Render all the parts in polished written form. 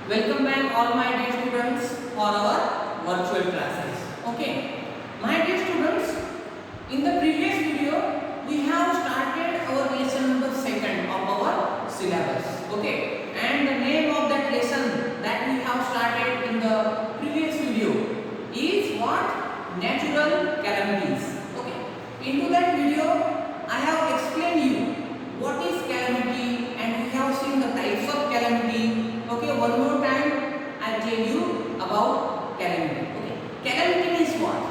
Welcome back all my dear students for our virtual classes. Okay, my dear students, in the previous video we have started our lesson number 2 of our syllabus. Okay, and the name of that lesson that we have started in the previous video is what? Natural calamities. Okay, into that video I have explained you what is calamity and we have seen the types of calamity. Okay, one more time I'll tell you about calamity. Okay, calamity means what?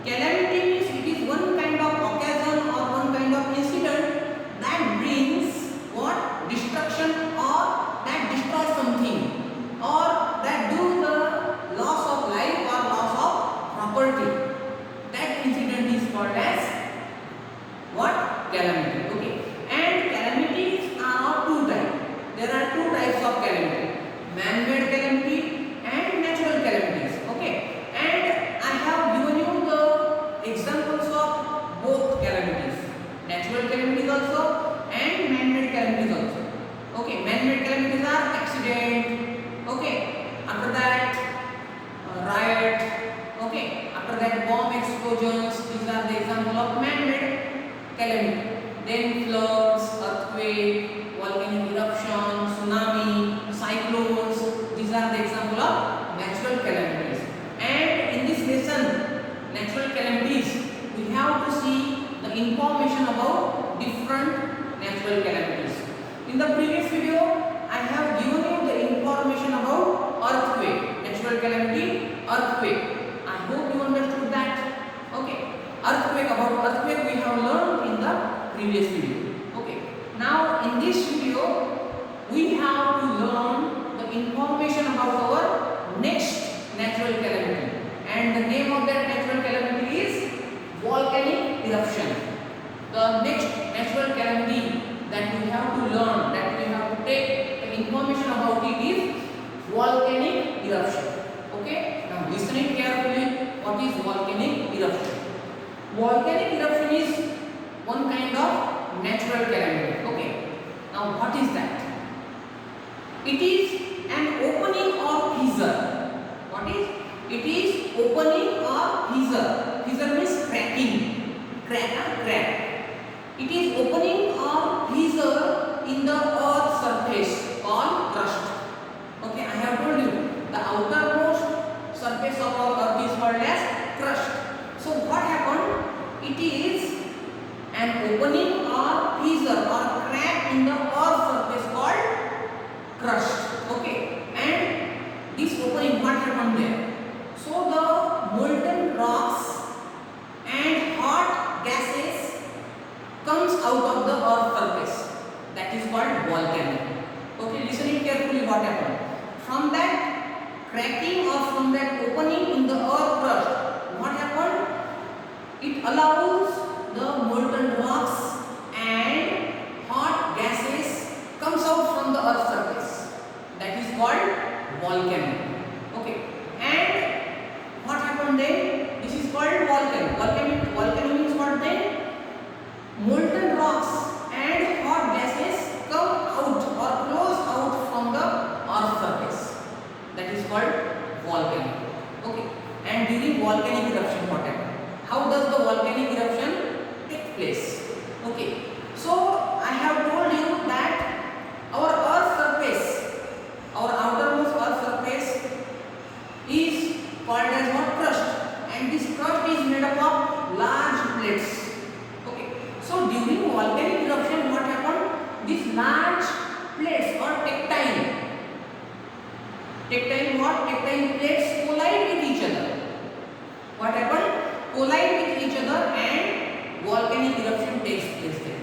Calamity means it is one kind of occasion or one kind of incident that brings what? Destruction or that destroys something or that do the loss of life or loss of property. That incident is called as what? Calamity. Okay, and calamities are of two types. There are two types of calamity: man-made calamity and natural calamities. Okay, and I have given you the examples of both calamities, natural calamities also and man-made calamities also. Okay, man-made calamities are accident. Okay, after that riot. Okay, after that bomb explosions. These are the example of man-made calamity. Then floods, earthquake, volcanic eruption, tsunami, cyclones. These are the example of natural calamities. And in this lesson, natural calamities, we have to see the information about different natural calamities. In the previous video, I have given you the information about earthquake, natural calamity, earthquake. I hope you understood that. Okay, earthquake, about earthquake we have learned in the previous video. Okay, now in this video we have to learn the information about our next natural calamity, and the name of that natural calamity is volcanic eruption. The next natural calamity that we have to learn, that we have to take the information about it is volcanic eruption. Okay, now listen it carefully. What is volcanic eruption? Volcanic eruption is one kind of natural calamity. Okay, now what is that? It is an opening or fissure. What is? It is opening or fissure. Fissure means cracking. Crack. It is opening or fissure in the earth's surface called crust. Okay, I have told you the outermost surface of our earth is called as crust. So what happened? It is an opening or fissure or crack in the earth's surface called crust. Okay, and this opening, what happened there? So the molten rocks and hot gases comes out of the earth's surface. That is called volcano. Okay, listen it carefully. What happened? From that cracking or from that opening in the earth crust, what happened? It allows the molten rocks and hot gases comes out from the earth's surface. That is called volcano. Okay, and what happened then? This is called volcano. Volcano means what then? Molten rocks and hot gases come out or flows out from the earth's surface. That is called volcano. Okay, and during volcanic eruption, what happened? How does the volcanic eruption take place? Okay, so I have told you that our earth's surface, our outermost earth's surface is called as what? Crust, and this crust is made up of large plates. Okay, so during volcanic eruption, what happened? These large plates or tectile plates collide with each other. What happened? Collide with each other and volcanic eruption takes place there.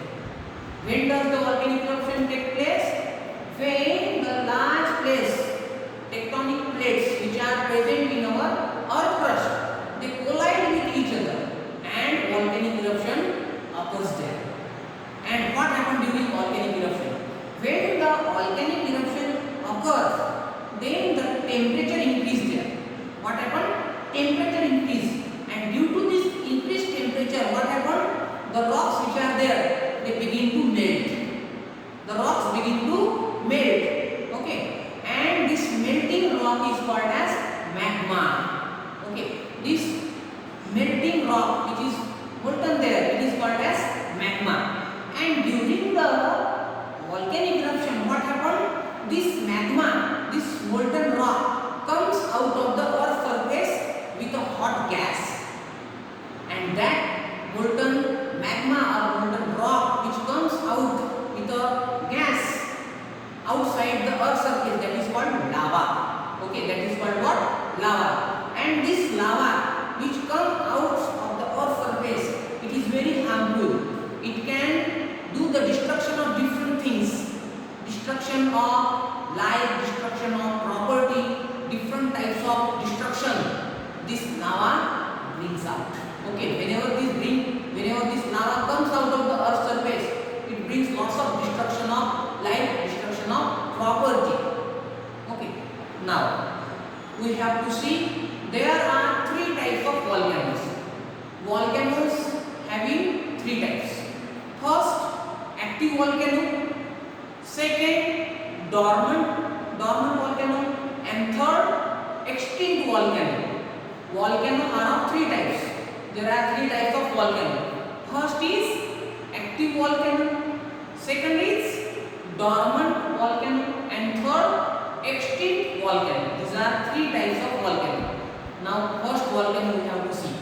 When does the volcanic eruption take place? When the large plates, tectonic plates which are present in our earth crust, they collide with each other and volcanic eruption occurs there. And what happened during volcanic eruption? When the volcanic eruption occurs, then the temperature increased there. What happened? Temperature increased, and due to this increased temperature, what happened? The rocks which are there, they begin to melt. The rocks begin to melt. Okay, and this melting rock is called as magma. Okay, this melting rock which is molten there, it is called as magma. And during the volcanic eruption, what happened? This magma, this molten rock comes out of the earth surface with a hot gas, and that molten magma or molten rock which comes out with a gas outside the earth surface, that is called lava. Okay, that is called what? Lava. And this lava which comes out of the earth surface, it is very harmful. It can do the destruction of different things, destruction of life, destruction of property, different types of destruction this lava brings out. Okay, whenever this lava comes out of the earth surface, it brings lots of destruction of life, destruction of property. Okay, now we have to see there are three types of volcanoes. Volcanoes having three types. First, active volcano. Second, dormant volcano. And third, extinct volcano. Volcano are of three types. There are three types of volcano. First is active volcano. Second is dormant volcano. And third, extinct volcano. These are three types of volcano. Now, first volcano we have to see.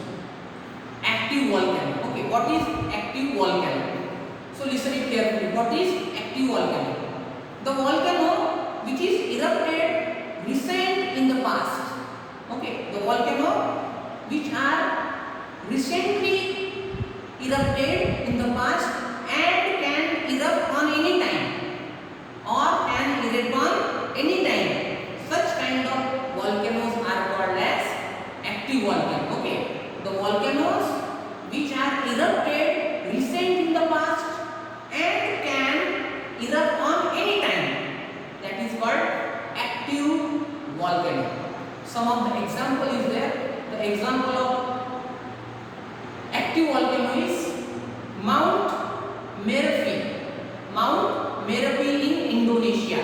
Active volcano. Okay, what is active volcano? So listen it carefully. What is active volcano? The volcano which is erupted recent in the past. Okay, the volcano which are recently erupted in the past and can erupt on any time or can erupt on any time. Such kind of volcanoes are called as active volcano. Okay, the volcanoes which are erupted recent in the past and can erupt on any time, that is called active volcano. Some of the example is there. The example of active volcano is Mount Merapi. Mount Merapi in Indonesia.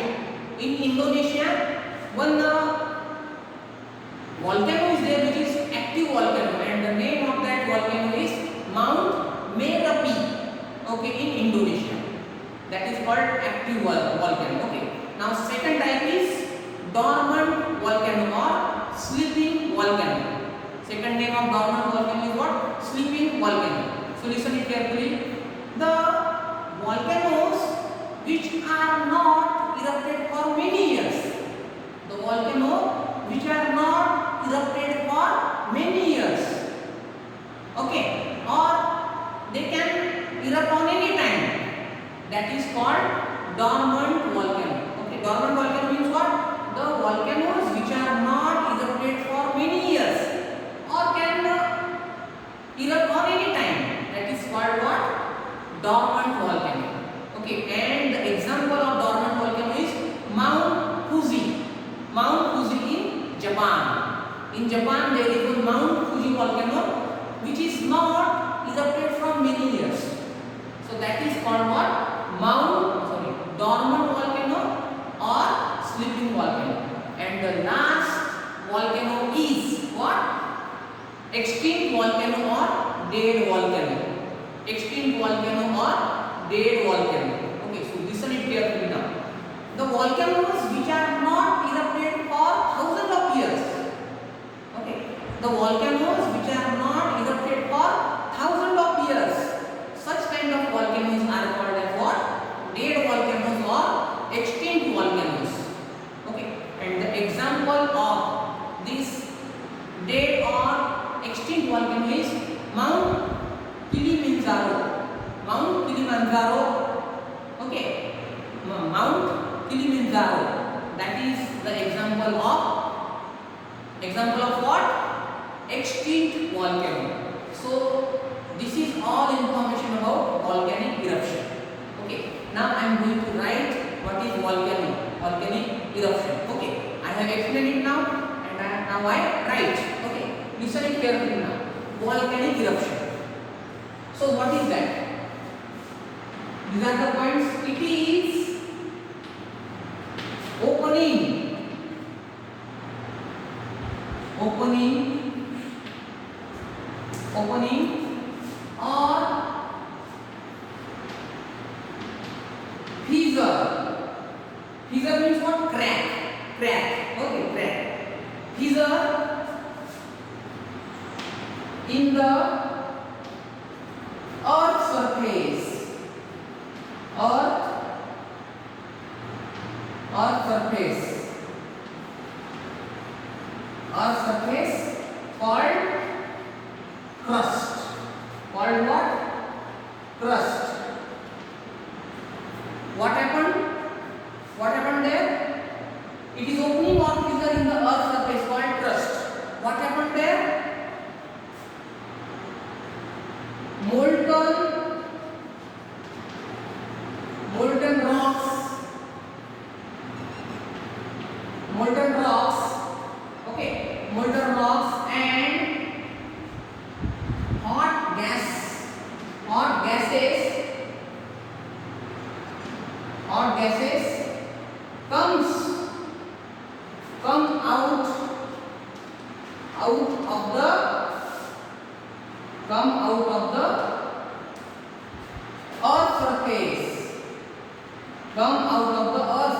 In Indonesia, one volcano is there which is active volcano, and the name of that volcano is Mount Merapi. Okay, in Indonesia, that is called active volcano. Okay, now second type is dormant volcano or sleeping volcano. Second name of dormant volcano is what? Sleeping volcano. So listen it carefully. The volcanoes which are not erupted for many years. The volcano which are not erupted for many years. Okay, or they can erupt on any time. That is called dormant volcano. Okay, dormant volcano means what? The volcanoes which are not erupted for many years or can erupt on any time. That is called what? Dormant volcano. Okay, and the example of dormant volcano is Mount Fuji. Mount Fuji in Japan. In Japan there is one Mount Fuji volcano which is not erupted from many years. So that is called what? Dormant volcano or sleeping volcano. And the last volcano is what? Extinct volcano or dead volcano. Extinct volcano or dead volcano. Okay, so listen it carefully now. The volcanoes which are not erupted for thousands of years. Okay, the volcanoes which are not erupted for thousands of years. Such kind of volcanoes are called as what? Dead volcanoes or extinct volcanoes. Okay, and the example of this dead or extinct volcano is Mount Kilimanjaro. Mount Kilimanjaro. Okay, Mount Kilimanjaro. That is the example of what? Extinct volcano. So this is all information about volcanic eruption. Okay, now I am going to write what is volcanic eruption. Okay, I have explained it now, and now I write. Okay, listen it carefully now. Volcanic eruption. So what is that? These are the points. It is opening opening or fissure. Fissure means what? Crack. Okay, crack. Fissure in the earth surface. Earth surface called crust. Called what? Crust. What happened there? It is opening or fissure in the earth surface called crust. What happened there? Molten rocks, okay, molten rocks and hot gases come out of the earth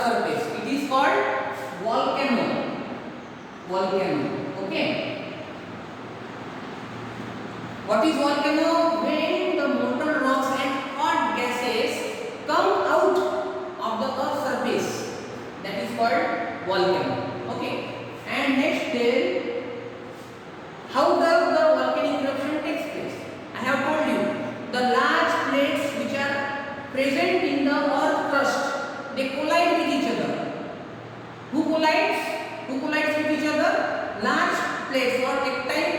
surface. It is called volcano. Okay. What is volcano? When the molten rocks and hot gases come out of the earth surface, that is called volcano. Okay. And next then, how does the volcanic eruption takes place? I have told you, the large plates which are present in the earth crust, they collide with each other. Who collides with each other? Large plates or tectonic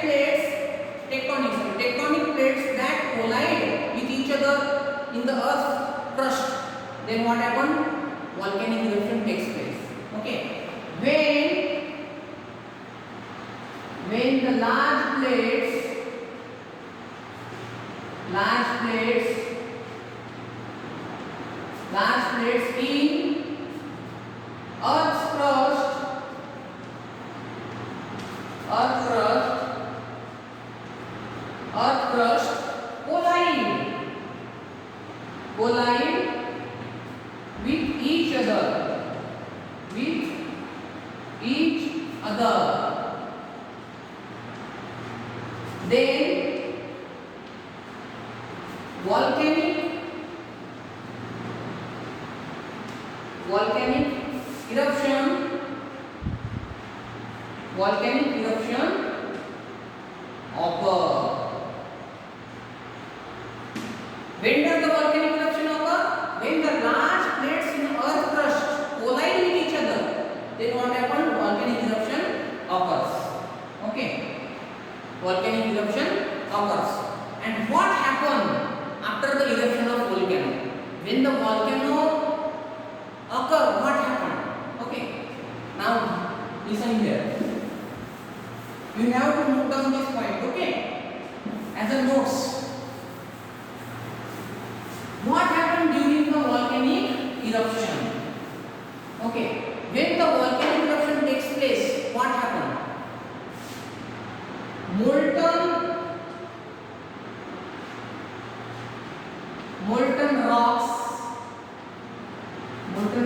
plates that collide with each other in the earth crust. Then what happens? Volcanic eruption takes place. Okay. When the large plates in earth's crust collide with each other. Then volcanic eruption occur. When does the volcanic eruption occur? When the large plates in earth crust collide with each other, then what happens? Volcanic eruption occurs. Okay. Volcanic eruption occurs. And what happened after the eruption of volcano? When the volcano occurred, what happened? Okay. Now listen here. You have to note down this point. Okay. As a notes. What happened during the volcanic eruption? Okay. When the volcanic eruption takes place, what happened? Molten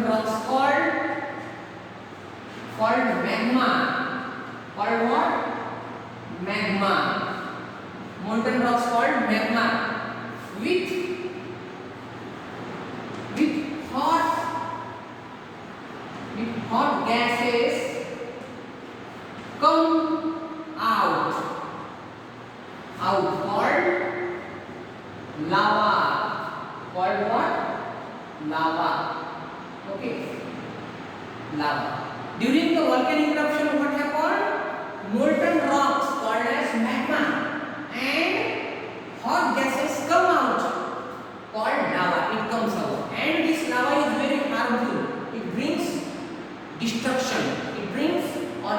rocks called magma. Called what? Magma. Molten rocks called magma with hot gases come out called lava. Called what? Lava. Okay. Lava. During the volcanic eruption, what happened? Molten rocks called as magma and hot gases come out called lava. It comes out, and this lava is very harmful. It brings destruction.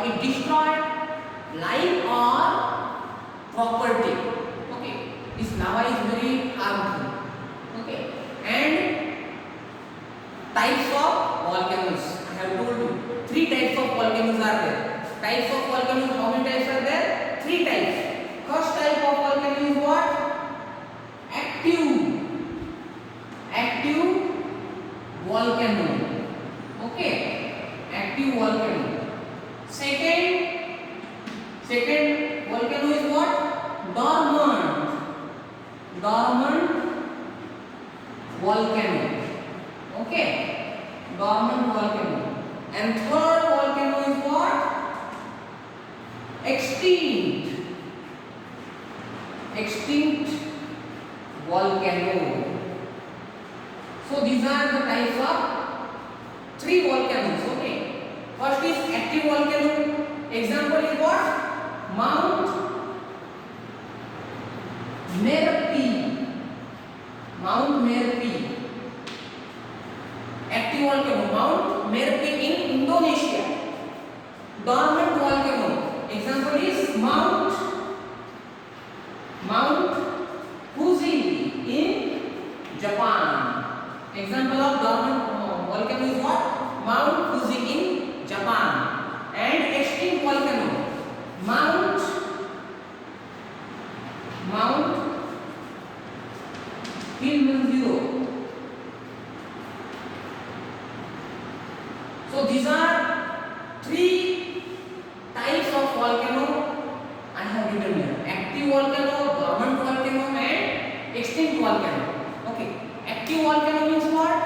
It destroys life or property. Okay. This lava is very harmful. Okay. And types of volcanoes. I have told active volcano. Okay, active volcano. Second volcano is what? Dormant volcano. Okay, dormant volcano. And third volcano is what? Extinct volcano. So these are the types of 3 volcanoes. Okay, first is active volcano. Example is what? Mount Merapi. Active volcano, Mount Merapi in Indonesia. Dormant volcano, example is Mount Fuji in Japan. Example of dormant volcano is what? Mount Fuji in Japan. And extinct volcano, Mount Kilimanjaro. So these are 3 types of volcano I have written here: active volcano, dormant volcano, and extinct volcano. Okay, active volcano means what?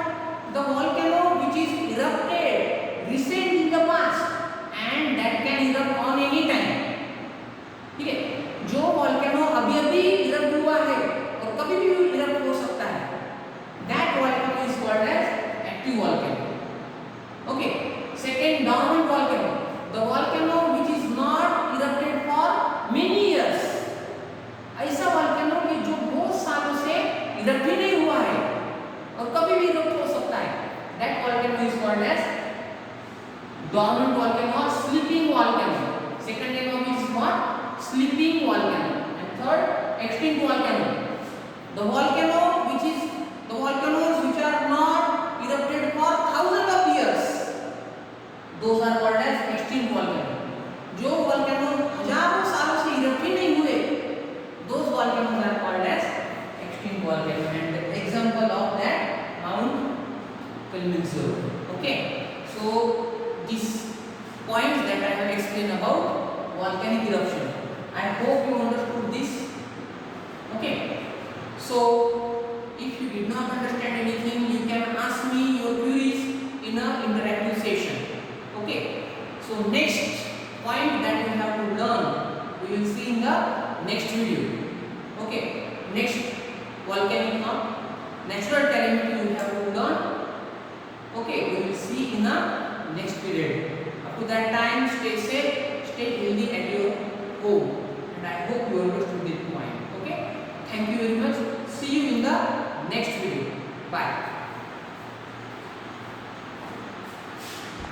The volcano which is erupted recent in the past and that can erupt on any time. ठीक है, जो volcano अभी erupt हुआ है और कभी भी erupt हो सकता है, that volcano is called as active volcano. Okay, second, dormant volcano, the volcano which is not erupted for many years. ऐसा volcano कि जो बहुत सालों से erupt ही नहीं हुआ है और कभी भी erupt हो सकता है, that volcano is called as dormant volcano or sleeping volcano. Second name of it is what? Sleeping volcano. And third, extinct volcano, the volcanoes which are not erupted for thousands of years, those are called as extinct volcano. जो volcano हजारों सालों से erupt ही नहीं हुए, those volcanoes are called as extinct volcano. And the example of that, Mount Kilimanjaro. Okay, so these points that I have explained about volcanic eruption, I hope you understood this. Okay, so if you did not understand anything, you can ask me your queries in a interactive session. Okay, so next point that you have to learn, we will see in the next video. Okay, next volcanic natural calamity you have to learn. Okay, we will see in the next period. Up to that time, stay safe, stay healthy at your home, and I hope you understood this point. Okay, thank you very much. See you in the next video. Bye.